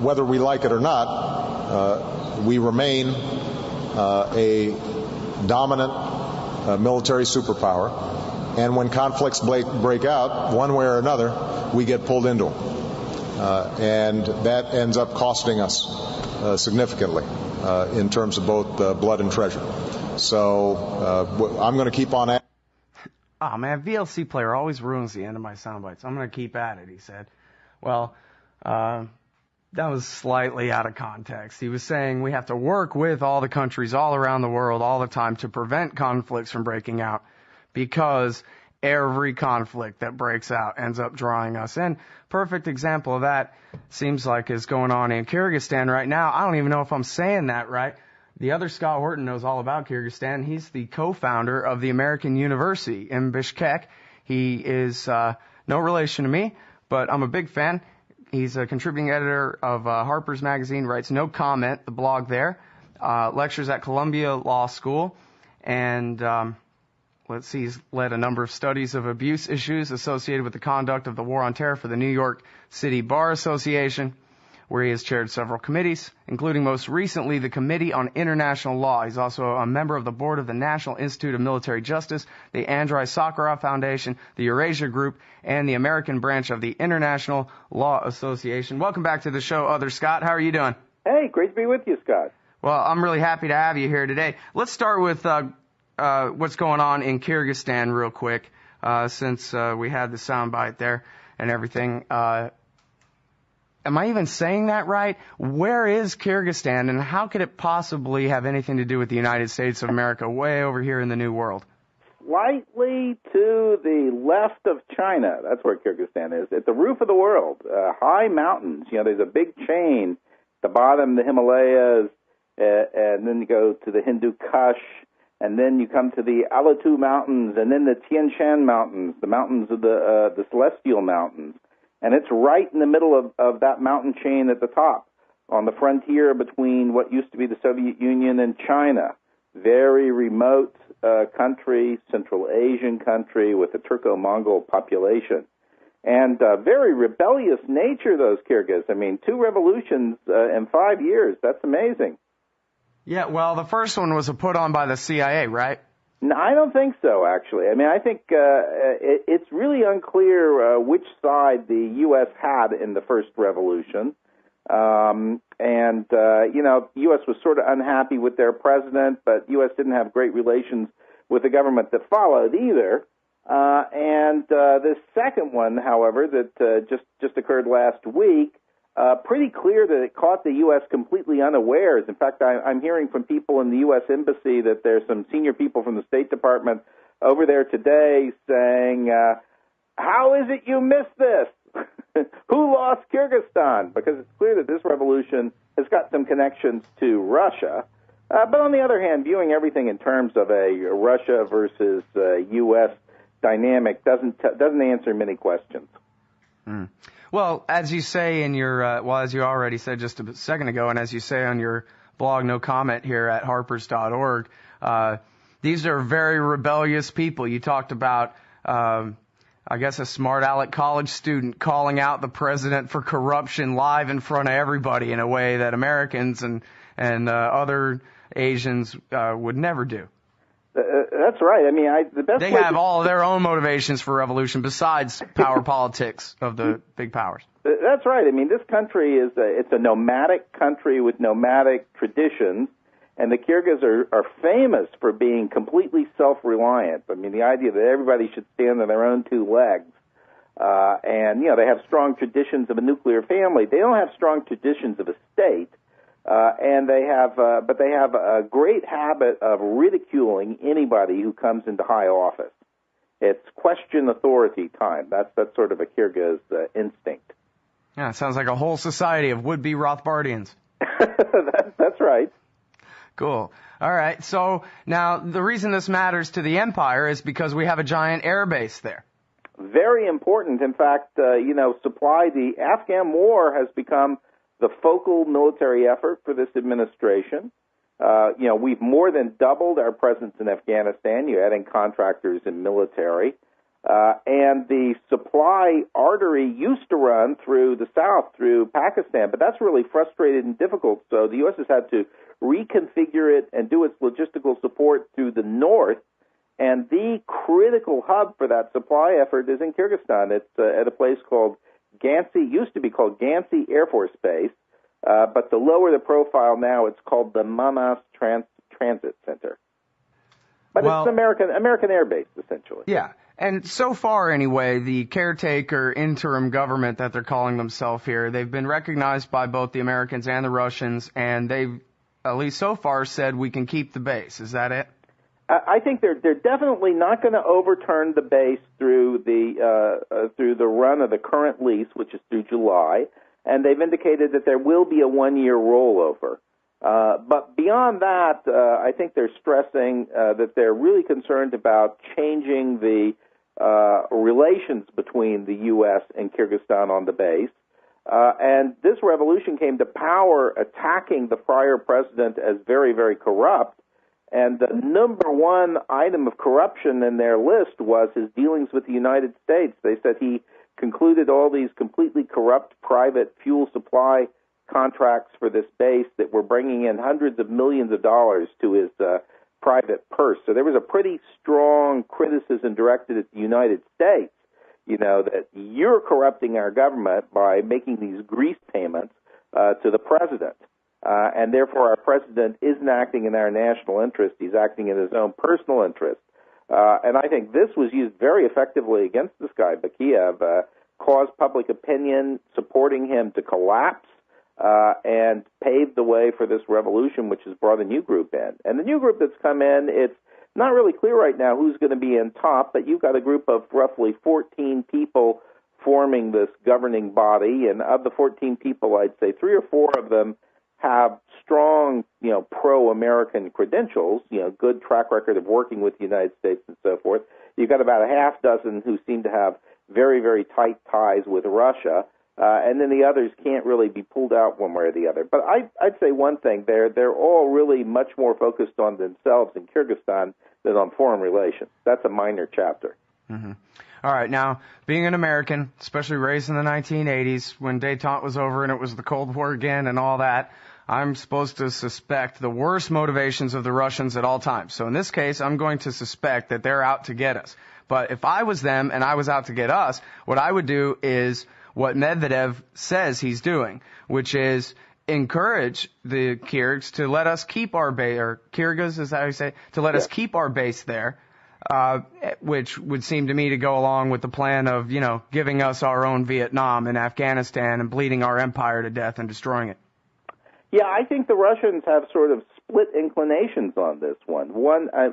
whether we like it or not, we remain a dominant military superpower. And when conflicts break out, one way or another, we get pulled into them. And that ends up costing us significantly in terms of both blood and treasure. So I'm going to keep on at. Oh, man, VLC player always ruins the end of my sound bites. I'm going to keep at it, he said. Well, that was slightly out of context. He was saying we have to work with all the countries all around the world all the time to prevent conflicts from breaking out, because every conflict that breaks out ends up drawing us in. Perfect example of that seems like is going on in Kyrgyzstan right now. I don't even know if I'm saying that right. The Other Scott Horton knows all about Kyrgyzstan. He's the co-founder of the American University in Bishkek. He is no relation to me, but I'm a big fan. He's a contributing editor of Harper's magazine, writes No Comment, the blog there, lectures at Columbia Law School, and he's led a number of studies of abuse issues associated with the conduct of the War on Terror for the New York City Bar Association, where he has chaired several committees, including most recently the Committee on International Law. He's also a member of the board of the National Institute of Military Justice, the Andrei Sakharov Foundation, the Eurasia Group, and the American branch of the International Law Association. Welcome back to the show, Other Scott. How are you doing? Hey, great to be with you, Scott. Well, I'm really happy to have you here today. Let's start with what's going on in Kyrgyzstan real quick, since we had the soundbite there and everything. Am I even saying that right? Where is Kyrgyzstan, and how could it possibly have anything to do with the United States of America way over here in the New World? Slightly to the left of China. That's where Kyrgyzstan is. At the roof of the world, high mountains. You know, there's a big chain. At the bottom, the Himalayas, and then you go to the Hindu Kush, and then you come to the Alatu Mountains, and then the Tian Shan Mountains, the mountains of the Celestial Mountains. And it's right in the middle of that mountain chain at the top, on the frontier between what used to be the Soviet Union and China. Very remote country, Central Asian country with a Turco-Mongol population. And very rebellious nature, those Kyrgyz. I mean, 2 revolutions in 5 years. That's amazing. Yeah, well, the first one was put on by the CIA, right? No, I don't think so, actually. I mean, I think it's really unclear which side the U.S. had in the first revolution. You know, the U.S. was sort of unhappy with their president, but U.S. didn't have great relations with the government that followed either. The second one, however, that just occurred last week, pretty clear that it caught the U.S. completely unawares. In fact, I'm hearing from people in the U.S. Embassy that there's some senior people from the State Department over there today saying, how is it you missed this? Who lost Kyrgyzstan? Because it's clear that this revolution has got some connections to Russia. But on the other hand, viewing everything in terms of a Russia versus U.S. dynamic doesn't answer many questions. Mm. Well, as you say in your, as you already said just a second ago, and as you say on your blog, No Comment here at harpers.org, these are very rebellious people. You talked about, I guess, a smart aleck college student calling out the president for corruption live in front of everybody in a way that Americans and other Asians would never do. That's right. I mean, they have all of their own motivations for revolution besides power politics of the big powers. That's right. I mean, this country it's a nomadic country with nomadic traditions, and the Kyrgyz are famous for being completely self-reliant. I mean, the idea that everybody should stand on their own 2 legs, and you know, they have strong traditions of a nuclear family. They don't have strong traditions of a state. But they have a great habit of ridiculing anybody who comes into high office. It's question authority time. That's sort of a Kyrgyz instinct. Yeah, it sounds like a whole society of would-be Rothbardians. That's right. Cool. All right. So now the reason this matters to the empire is because we have a giant airbase there. Very important. In fact, the Afghan war has become the focal military effort for this administration. We've more than doubled our presence in Afghanistan. You add in contractors and military. And the supply artery used to run through the south, through Pakistan, but that's really frustrated and difficult. So the U.S. has had to reconfigure it and do its logistical support through the north. And the critical hub for that supply effort is in Kyrgyzstan. It's at a place called Gansy, used to be called Gansy Air Force Base, but to lower the profile now, it's called the Manas Transit Center. But it's an American air base, essentially. Yeah. And so far, anyway, the caretaker interim government that they're calling themselves here, they've been recognized by both the Americans and the Russians, and they've, at least so far, said we can keep the base. Is that it? I think they're definitely not going to overturn the base through the run of the current lease, which is through July, and they've indicated that there will be a one-year rollover. But beyond that, I think they're stressing that they're really concerned about changing the relations between the U.S. and Kyrgyzstan on the base. And this revolution came to power attacking the prior president as very, very corrupt. And the number one item of corruption in their list was his dealings with the United States. They said he concluded all these completely corrupt private fuel supply contracts for this base that were bringing in hundreds of millions of dollars to his private purse. So there was a pretty strong criticism directed at the United States, that you're corrupting our government by making these grease payments to the president. And therefore our president isn't acting in our national interest. He's acting in his own personal interest. And I think this was used very effectively against this guy, Bakiev, caused public opinion supporting him to collapse, and paved the way for this revolution, which has brought a new group in. And the new group that's come in, it's not really clear right now who's going to be in top, but you've got a group of roughly 14 people forming this governing body, and of the 14 people, I'd say 3 or 4 of them have strong, pro-American credentials, good track record of working with the United States and so forth. You've got about a half dozen who seem to have very, very tight ties with Russia, and then the others can't really be pulled out one way or the other. But I'd say one thing, they're all really much more focused on themselves in Kyrgyzstan than on foreign relations. That's a minor chapter. Mm-hmm. All right, now, being an American, especially raised in the 1980s, when détente was over and it was the Cold War again and all that, I'm supposed to suspect the worst motivations of the Russians at all times. So in this case, I'm going to suspect that they're out to get us. But if I was them and I was out to get us, what I would do is what Medvedev says he's doing, which is encourage the Kyrgyz to let us keep our base, or Kyrgyz, is that how you say, to let us keep our base there, which would seem to me to go along with the plan of, giving us our own Vietnam and Afghanistan and bleeding our empire to death and destroying it. Yeah, I think the Russians have sort of split inclinations on this one.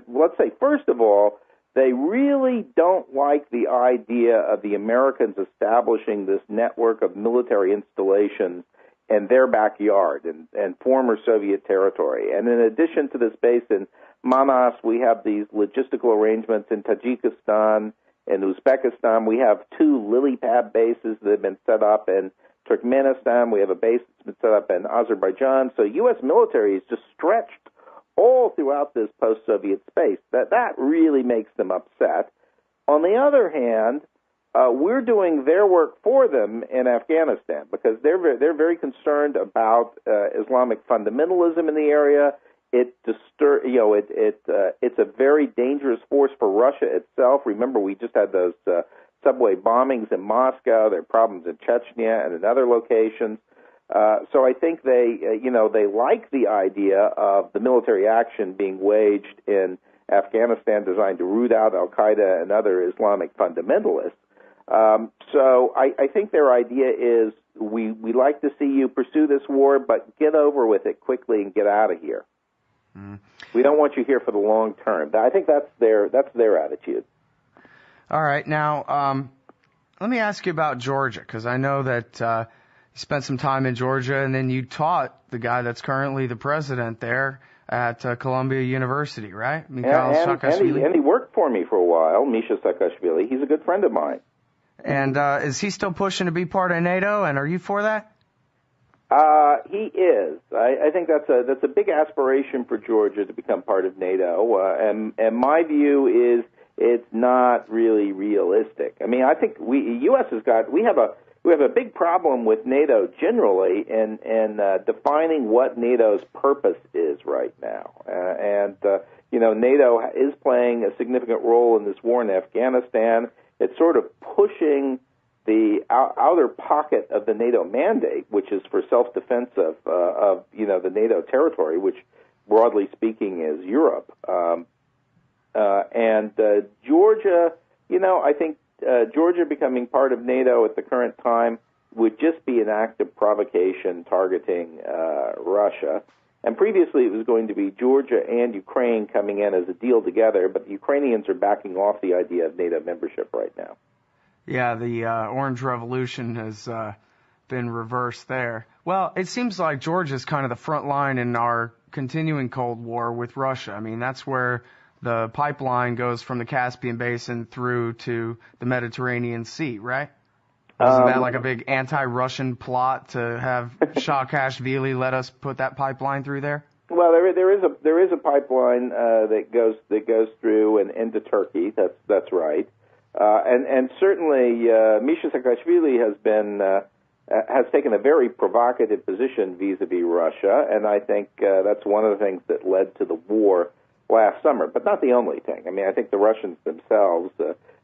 Let's say, first of all, they really don't like the idea of the Americans establishing this network of military installations in their backyard and former Soviet territory. And in addition to this base in Manas, we have these logistical arrangements in Tajikistan and Uzbekistan. We have 2 lily pad bases that have been set up in Turkmenistan. We have a base that's been set up in Azerbaijan. So U.S. military is just stretched all throughout this post-Soviet space. That really makes them upset. On the other hand, we're doing their work for them in Afghanistan because they're very concerned about Islamic fundamentalism in the area. It's a very dangerous force for Russia itself. Remember, we just had those subway bombings in Moscow. There are problems in Chechnya and in other locations. So I think they like the idea of the military action being waged in Afghanistan designed to root out al-Qaeda and other Islamic fundamentalists. So I think their idea is we like to see you pursue this war, but get over with it quickly and get out of here. Mm. We don't want you here for the long term. I think that's their attitude. All right. Now, let me ask you about Georgia, because I know that you spent some time in Georgia, and then you taught the guy that's currently the president there at Columbia University, right? Mikhail Saakashvili. And he worked for me for a while, Misha Saakashvili. He's a good friend of mine. And is he still pushing to be part of NATO, and are you for that? He is. I think that's a big aspiration for Georgia to become part of NATO. And my view is it's not really realistic. I mean, I think U.S. we have a big problem with NATO generally in defining what NATO's purpose is right now, NATO is playing a significant role in this war in Afghanistan. It's sort of pushing the outer pocket of the NATO mandate, which is for self-defense of the NATO territory, which broadly speaking is Europe. Georgia, I think Georgia becoming part of NATO at the current time would just be an act of provocation targeting Russia. And previously it was going to be Georgia and Ukraine coming in as a deal together, but the Ukrainians are backing off the idea of NATO membership right now. Yeah, the Orange Revolution has been reversed there. Well, it seems like Georgia's kind of the front line in our continuing Cold War with Russia. I mean, that's where the pipeline goes from the Caspian Basin through to the Mediterranean Sea, right? Isn't that like a big anti-Russian plot to have Saakashvili let us put that pipeline through there? Well, there is a pipeline that goes through and into Turkey. That's right, and certainly Misha Saakashvili has taken a very provocative position vis-a-vis Russia, and I think that's one of the things that led to the war last summer. But not the only thing. I mean, I think the Russians themselves.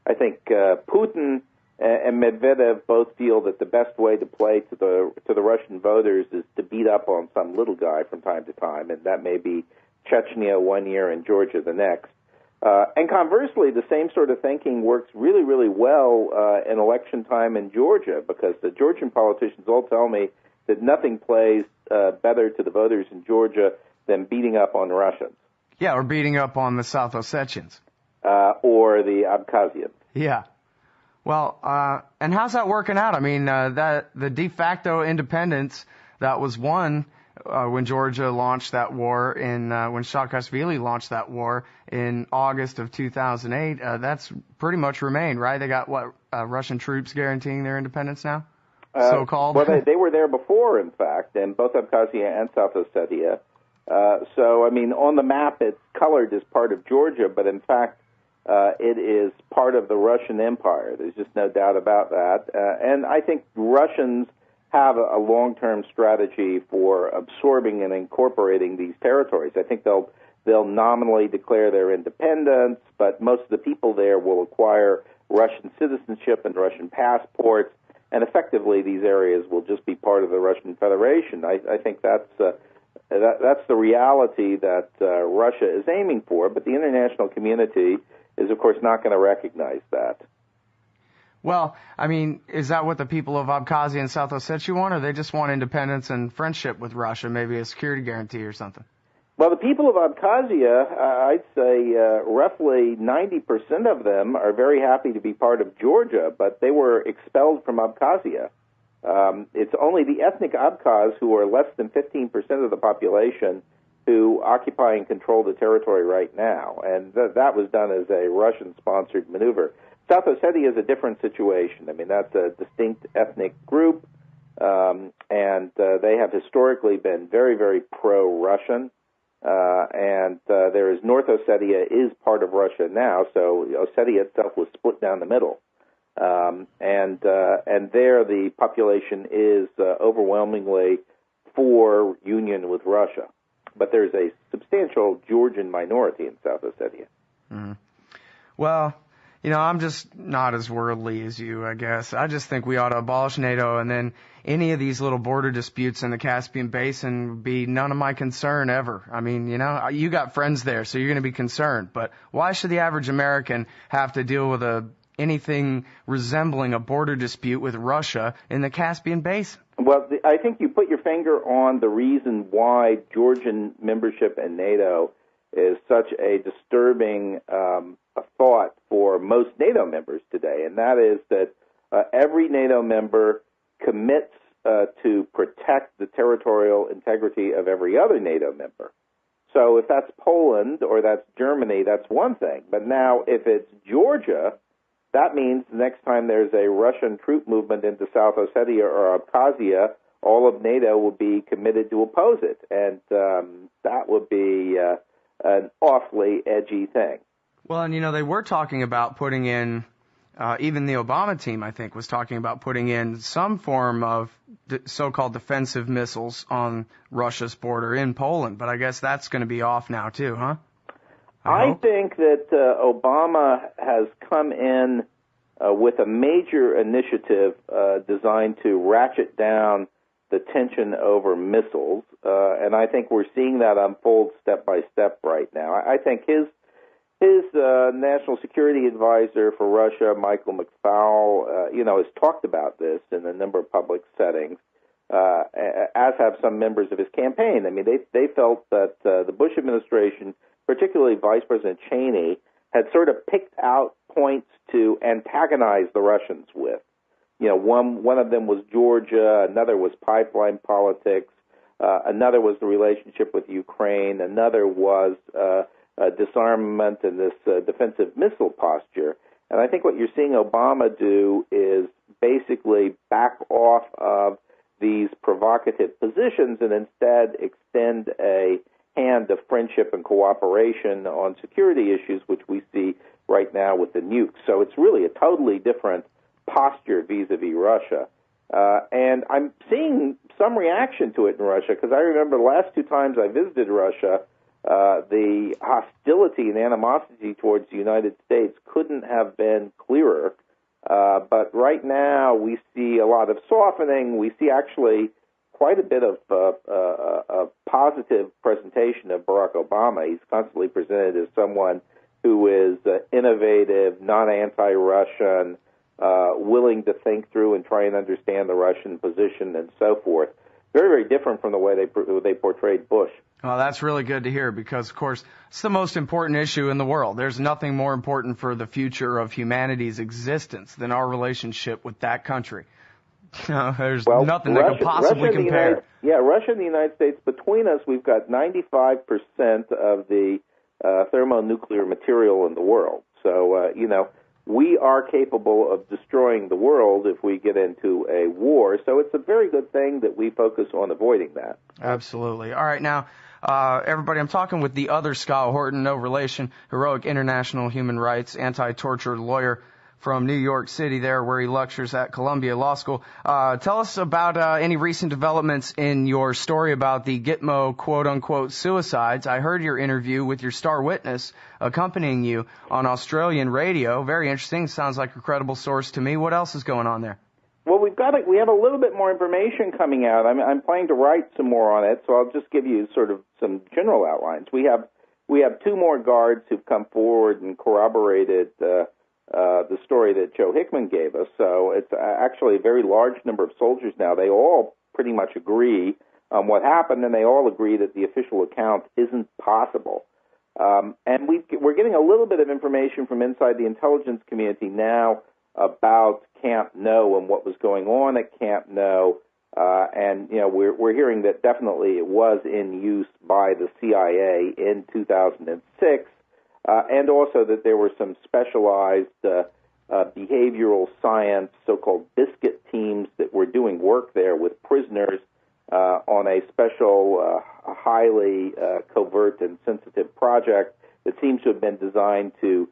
I think Putin and Medvedev both feel that the best way to play to the Russian voters is to beat up on some little guy from time to time, and that may be Chechnya one year and Georgia the next. And conversely, the same sort of thinking works really, really well in election time in Georgia, because the Georgian politicians all tell me that nothing plays better to the voters in Georgia than beating up on Russians. Yeah, or beating up on the South Ossetians. Or the Abkhazians. Yeah. Well, and how's that working out? I mean, that the de facto independence that was won when Georgia launched that war when Saakashvili launched that war in August of 2008, that's pretty much remained, right? They got Russian troops guaranteeing their independence now, so-called? Well, they were there before, in fact, in both Abkhazia and South Ossetia. So, I mean, on the map it's colored as part of Georgia, but in fact it is part of the Russian Empire. There's just no doubt about that. And I think Russians have a long-term strategy for absorbing and incorporating these territories. I think they'll nominally declare their independence, but most of the people there will acquire Russian citizenship and Russian passports, and effectively these areas will just be part of the Russian Federation. I think that's the reality that Russia is aiming for, but the international community is, of course, not going to recognize that. Well, I mean, is that what the people of Abkhazia and South Ossetia want, or they just want independence and friendship with Russia, maybe a security guarantee or something? Well, the people of Abkhazia, I'd say roughly 90% of them are very happy to be part of Georgia, but they were expelled from Abkhazia. It's only the ethnic Abkhaz, who are less than 15% of the population, who occupy and control the territory right now, and that was done as a Russian-sponsored maneuver. South Ossetia is a different situation. I mean, that's a distinct ethnic group, and they have historically been very, very pro-Russian, and there is North Ossetia is part of Russia now, so Ossetia itself was split down the middle. And there the population is overwhelmingly for union with Russia. But there's a substantial Georgian minority in South Ossetia. Mm-hmm. Well, I'm just not as worldly as you, I guess. I just think we ought to abolish NATO, and then any of these little border disputes in the Caspian Basin would be none of my concern ever. I mean, you got friends there, so you're going to be concerned. But why should the average American have to deal with anything resembling a border dispute with Russia in the Caspian Basin? Well, I think you put your finger on the reason why Georgian membership in NATO is such a disturbing thought for most NATO members today, and that is that every NATO member commits to protect the territorial integrity of every other NATO member. So if that's Poland or that's Germany, that's one thing. But now if it's Georgia, that means the next time there's a Russian troop movement into South Ossetia or Abkhazia, all of NATO will be committed to oppose it. And that would be an awfully edgy thing. Well, and they were talking about putting in, even the Obama team, I think, was talking about putting in some form of so-called defensive missiles on Russia's border in Poland. But I guess that's going to be off now too, huh? I think that Obama has come in with a major initiative designed to ratchet down the tension over missiles, and I think we're seeing that unfold step by step right now. I think his national security advisor for Russia, Michael McFaul, has talked about this in a number of public settings, as have some members of his campaign. I mean, they felt that the Bush administration, particularly Vice President Cheney, had sort of picked out points to antagonize the Russians with. One of them was Georgia, another was pipeline politics, another was the relationship with Ukraine, another was disarmament and this defensive missile posture. And I think what you're seeing Obama do is basically back off of these provocative positions and instead extend a hand of friendship and cooperation on security issues, which we see right now with the nukes. So it's really a totally different posture vis-a-vis Russia. And I'm seeing some reaction to it in Russia, because I remember the last two times I visited Russia, the hostility and animosity towards the United States couldn't have been clearer. But right now we see a lot of softening. We see actually quite a bit of positive presentation of Barack Obama. He's constantly presented as someone who is innovative, not anti-Russian, willing to think through and try and understand the Russian position and so forth. Very, very different from the way they portrayed Bush. Well, that's really good to hear because, of course, it's the most important issue in the world. There's nothing more important for the future of humanity's existence than our relationship with that country. There's nothing that could possibly compare. Russia and the United States, between us, we've got 95% of the thermonuclear material in the world. So, we are capable of destroying the world if we get into a war. So it's a very good thing that we focus on avoiding that. Absolutely. All right, now, everybody, I'm talking with the other Scott Horton, no relation, heroic international human rights, anti-torture lawyer from New York City there, where he lectures at Columbia Law School. Tell us about any recent developments in your story about the Gitmo quote-unquote suicides. I heard your interview with your star witness accompanying you on Australian radio. Very interesting. Sounds like a credible source to me. What else is going on there? Well, we have a little bit more information coming out. I'm planning to write some more on it, so I'll just give you sort of some general outlines. We have two more guards who've come forward and corroborated the story that Joe Hickman gave us. So it's actually a very large number of soldiers now. They all pretty much agree on what happened, and they all agree that the official account isn't possible. And we're getting a little bit of information from inside the intelligence community now about Camp No and what was going on at Camp No. And we're hearing that definitely it was in use by the CIA in 2006. And also that there were some specialized behavioral science, so-called biscuit teams that were doing work there with prisoners on a special, highly covert and sensitive project that seems to have been designed to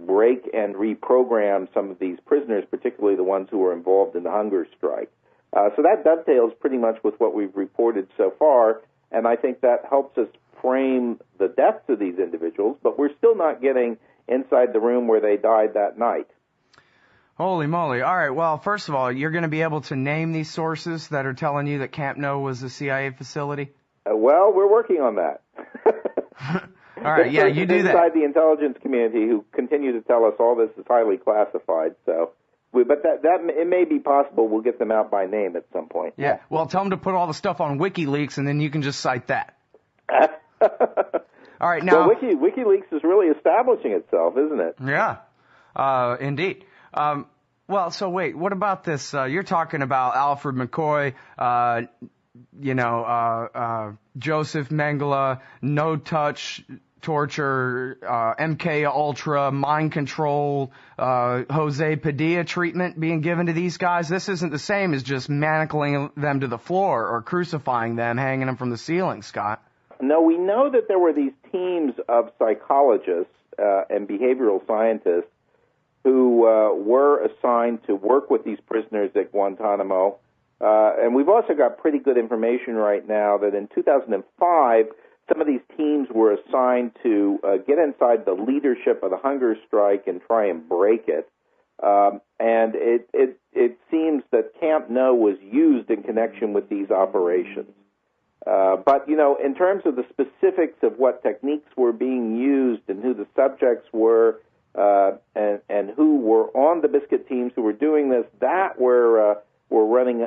break and reprogram some of these prisoners, particularly the ones who were involved in the hunger strike. So that dovetails pretty much with what we've reported so far, and I think that helps us frame the deaths of these individuals, but we're still not getting inside the room where they died that night. Holy moly. All right, well, first of all, you're going to be able to name these sources that are telling you that Camp No was a CIA facility? Well, we're working on that. All right, yeah, you do that. Inside the intelligence community who continue to tell us all this is highly classified, so... But that it may be possible we'll get them out by name at some point. Yeah, well, tell them to put all the stuff on WikiLeaks, and then you can just cite that. All right, now... Well, WikiLeaks is really establishing itself, isn't it? Yeah, indeed. Well, so wait, what about this? You're talking about Alfred McCoy, Joseph Mengele, no-touch torture, MK Ultra, mind control, Jose Padilla treatment being given to these guys. This isn't the same as just manacling them to the floor or crucifying them, hanging them from the ceiling, Scott. No, we know that there were these teams of psychologists and behavioral scientists who were assigned to work with these prisoners at Guantanamo. And we've also got pretty good information right now that in 2005, some of these teams were assigned to get inside the leadership of the hunger strike and try and break it. And it seems that Camp No was used in connection with these operations. But, in terms of the specifics of what techniques were being used and who the subjects were and who were on the biscuit teams who were doing this, that we're running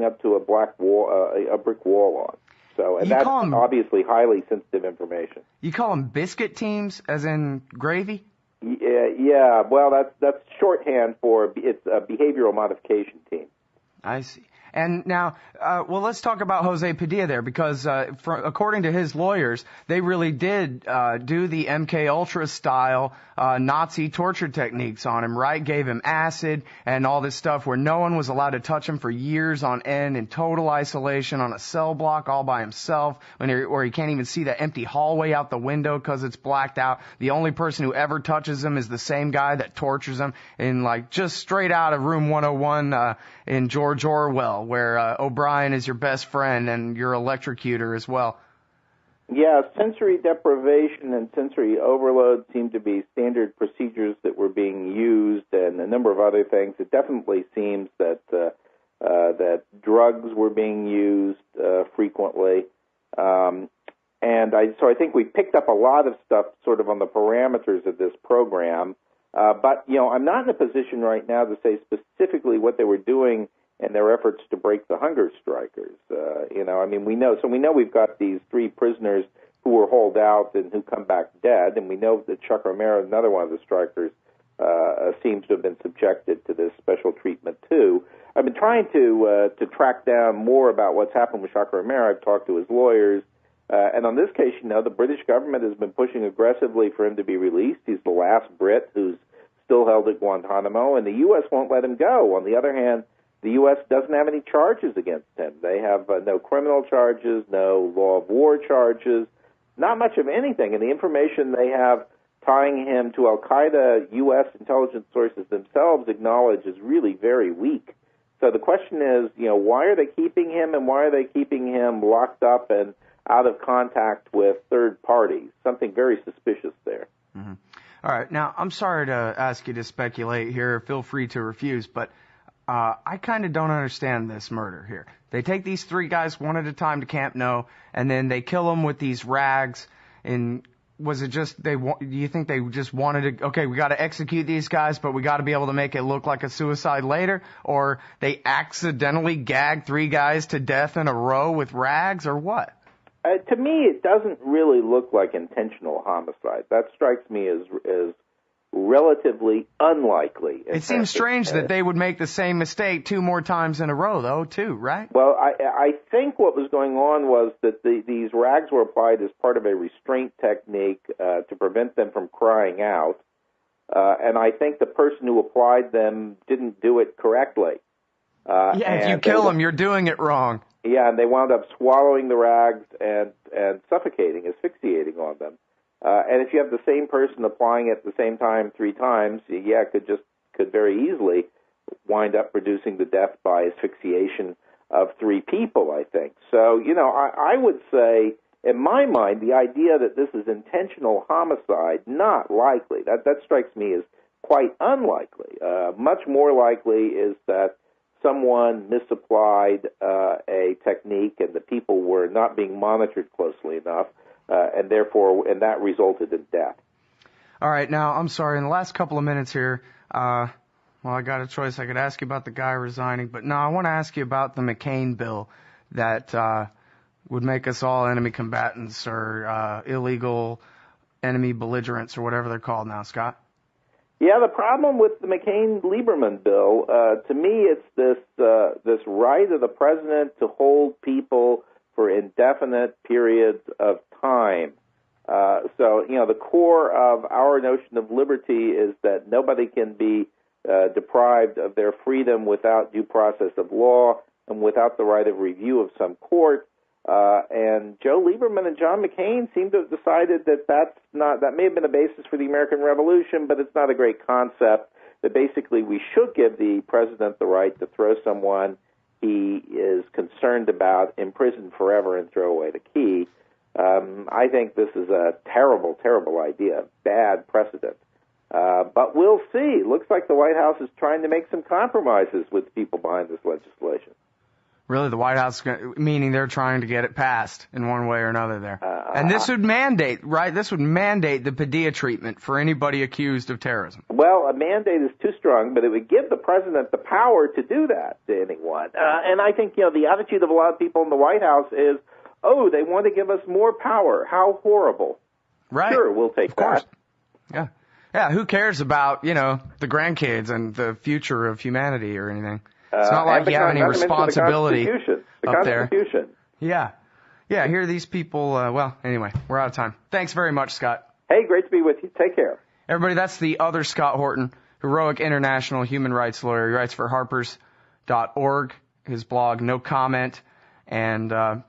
up to a brick wall on. So, and that's obviously highly sensitive information. You call them biscuit teams, as in gravy? Yeah. Well, that's shorthand for it's a behavioral modification team. I see. And now, let's talk about Jose Padilla there, because according to his lawyers, they really did do the MK Ultra style Nazi torture techniques on him, right? Gave him acid and all this stuff where no one was allowed to touch him for years on end in total isolation on a cell block all by himself, where he can't even see the empty hallway out the window because it's blacked out. The only person who ever touches him is the same guy that tortures him in just straight out of Room 101 in George Orwell, where O'Brien is your best friend and your electrocutor as well. Yeah, sensory deprivation and sensory overload seem to be standard procedures that were being used, and a number of other things. It definitely seems that that drugs were being used frequently, and so I think we picked up a lot of stuff sort of on the parameters of this program. But I'm not in a position right now to say specifically what they were doing in their efforts to break the hunger strikers. We know we've got these 3 prisoners who were hauled out and who come back dead, and we know that Chuck Romero, another one of the strikers, seems to have been subjected to this special treatment too. I've been trying to track down more about what's happened with Chuck Romero. I've talked to his lawyers, and on this case, the British government has been pushing aggressively for him to be released. He's the last Brit who's still held at Guantanamo, and the U.S. won't let him go. On the other hand, the U.S. doesn't have any charges against him. They have no criminal charges, no law of war charges, not much of anything. And the information they have tying him to al-Qaeda, U.S. intelligence sources themselves acknowledge is really very weak. So the question is, why are they keeping him, and why are they keeping him locked up and out of contact with third parties? Something very suspicious there. Mm-hmm. All right. Now, I'm sorry to ask you to speculate here. Feel free to refuse, but I kind of don't understand this murder here. They take these 3 guys one at a time to Camp No, and then they kill them with these rags. And was it just do you think they just wanted to, okay, we got to execute these guys, but we got to be able to make it look like a suicide later? Or they accidentally gagged 3 guys to death in a row with rags, or what? To me, it doesn't really look like intentional homicide. That strikes me as relatively unlikely. It seems strange that they would make the same mistake 2 more times in a row, though, too, right? Well, I think what was going on was that these rags were applied as part of a restraint technique to prevent them from crying out, and I think the person who applied them didn't do it correctly. If you kill them, you're doing it wrong. Yeah, and they wound up swallowing the rags and suffocating, asphyxiating on them. And if you have the same person applying it at the same time 3 times, it could very easily wind up producing the death by asphyxiation of 3 people, I think. So, I would say, in my mind, the idea that this is intentional homicide, not likely. That strikes me as quite unlikely. Much more likely is that someone misapplied a technique and the people were not being monitored closely enough, and that resulted in death. All right, now, I'm sorry, in the last couple of minutes here, I got a choice. I could ask you about the guy resigning, but no, I want to ask you about the McCain bill that would make us all enemy combatants or illegal enemy belligerents or whatever they're called now, Scott. Yeah, the problem with the McCain-Lieberman bill, to me, it's this right of the president to hold people for indefinite periods of time. So, the core of our notion of liberty is that nobody can be deprived of their freedom without due process of law and without the right of review of some court. And Joe Lieberman and John McCain seem to have decided that may have been a basis for the American Revolution, but it's not a great concept, that basically we should give the president the right to throw someone he is concerned about in prison forever and throw away the key. I think this is a terrible, terrible idea, bad precedent. But we'll see. Looks like the White House is trying to make some compromises with people behind this legislation. Really, the White House, meaning they're trying to get it passed in one way or another there. And this would mandate, right? This would mandate the Padilla treatment for anybody accused of terrorism. Well, a mandate is too strong, but it would give the president the power to do that to anyone. And I think, the attitude of a lot of people in the White House is, oh, they want to give us more power. How horrible. Right. Sure, we'll take of course. that. Yeah. Yeah, who cares about, the grandkids and the future of humanity or anything? It's not like you have any responsibility up there. Yeah. Yeah, here are these people. Anyway, we're out of time. Thanks very much, Scott. Hey, great to be with you. Take care. Everybody, that's the other Scott Horton, heroic international human rights lawyer. He writes for harpers.org, his blog, No Comment, and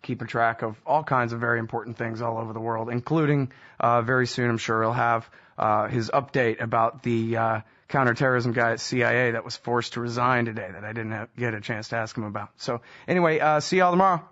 keeping track of all kinds of very important things all over the world, including very soon, I'm sure, he'll have his update about the counterterrorism guy at CIA that was forced to resign today that I didn't get a chance to ask him about. So anyway, see y'all tomorrow.